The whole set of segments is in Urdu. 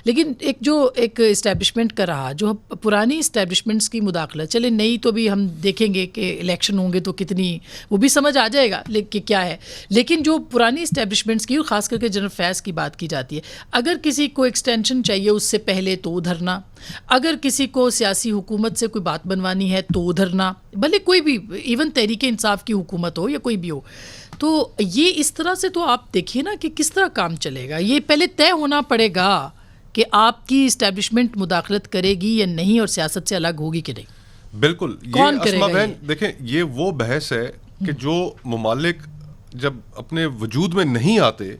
لیکن ایک اسٹیبلشمنٹ کا رہا, جو پرانی اسٹیبلشمنٹس کی مداخلت, چلے نئی تو بھی ہم دیکھیں گے کہ الیکشن ہوں گے تو کتنی وہ بھی سمجھ آ جائے گا کہ کیا ہے, لیکن جو پرانی اسٹیبلشمنٹس کی, اور خاص کر کے جنرل فیض کی بات کی جاتی ہے, اگر کسی کو ایکسٹینشن چاہیے اس سے پہلے تو ادھرنا, اگر کسی کو سیاسی حکومت سے کوئی بات بنوانی ہے تو ادھرنا, بھلے کوئی بھی ایون تحریک انصاف کی حکومت ہو یا کوئی بھی ہو. تو یہ اس طرح سے تو آپ دیکھیے نا کہ کس طرح کام چلے گا. یہ پہلے طے ہونا پڑے گا کہ آپ کی اسٹیبلشمنٹ مداخلت کرے گی یا نہیں, اور سیاست سے الگ ہوگی کہ نہیں. بالکل, کون کرے گا؟ دیکھیں یہ وہ بحث ہے کہ جو ممالک جب اپنے وجود میں نہیں آتے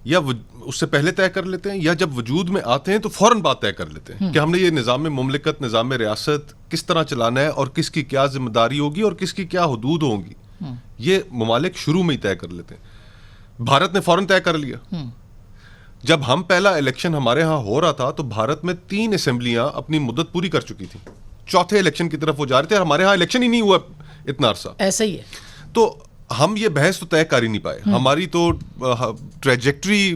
یا اس سے پہلے طے کر لیتے ہیں, یا جب وجود میں آتے ہیں تو فوراً بات طے کر لیتے ہیں کہ ہم نے یہ نظام مملکت, نظام ریاست کس طرح چلانا ہے اور کس کی کیا ذمہ داری ہوگی اور کس کی کیا حدود ہوں گی. یہ ممالک شروع میں ہی طے کر لیتے ہیں. بھارت نے فوراً طے کر لیا. جب ہم پہلا الیکشن ہمارے ہاں ہو رہا تھا تو بھارت میں 3 اسمبلیاں اپنی مدت پوری کر چکی تھیں, چوتھے الیکشن کی طرف وہ جا رہے تھے, اور ہمارے ہاں الیکشن ہی نہیں ہوا اتنا عرصہ. ایسا ہی ہے. تو ہم یہ بحث تو طے کر ہی نہیں پائے. ہماری تو ٹریجیکٹری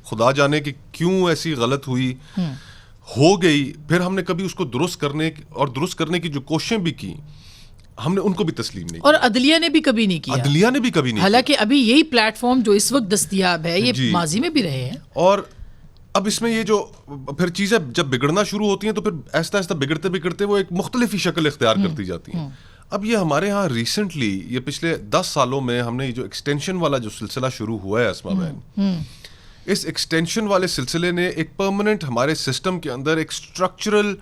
خدا جانے کہ کیوں ایسی غلط ہوئی, ہو گئی. پھر ہم نے کبھی اس کو درست کرنے کی جو کوششیں بھی کی, ہم نے ان کو بھی تسلیم نہیں, اور عدلیہ نے بھی کبھی نہیں کیا. حالانکہ ابھی یہی پلیٹ فارم جو اس وقت دستیاب ہے یہ ماضی میں بھی رہے ہیں. اور اب اس میں یہ جو پھر چیزیں جب بگڑنا شروع ہوتی ہیں تو پھر آہستہ آہستہ بگڑتے وہ ایک مختلف ہی شکل اختیار کرتی جاتی ہیں. اب یہ ہمارے ہاں ریسنٹلی یہ پچھلے 10 سالوں میں ہم نے جو ایکسٹینشن والا جو سلسلہ شروع ہوا ہے اسما بہن, اس ایکسٹینشن والے سلسلے نے ایک پرماننٹ ہمارے سسٹم کے اندر ایک اسٹرکچرل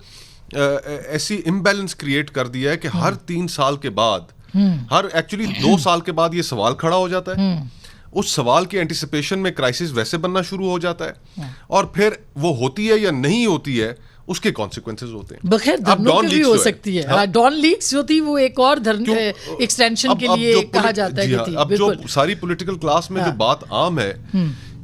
ایسی امبیلنس کریٹ کر دیا ہے کہ ہر 3 سال کے بعد, ایکچولی 2 سال کے بعد یہ سوال کھڑا ہو جاتا ہے. اس سوال کی اینٹیسپیشن میں کرائسس ویسے بننا شروع ہو جاتا ہے, اور پھر وہ ہوتی ہے یا نہیں ہوتی ہے اس کے کانسیکوینسز ہوتے ہیں. بخیر دھرنوں کی بھی ہو سکتی ہے. ڈان لیکس جو تھی وہ ایک اور ایکسٹینشن کے لیے کہا جاتا ہے کہ تھی. اب جو ساری پولیٹیکل کلاس میں جو بات عام ہے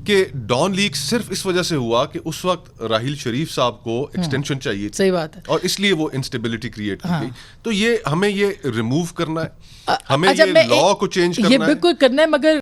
کہ ڈان لیک صرف اس وجہ سے ہوا کہ اس وقت راحیل شریف صاحب کو ایکسٹینشن چاہیے تھی. صحیح بات ہے. اور اس لیے وہ انسٹیبلٹی کریٹ کی گئی. تو یہ ہمیں یہ ریموو کرنا ہے, ہمیں یہ لا کو چینج کرنا ہے. یہ بالکل کرنا ہے, مگر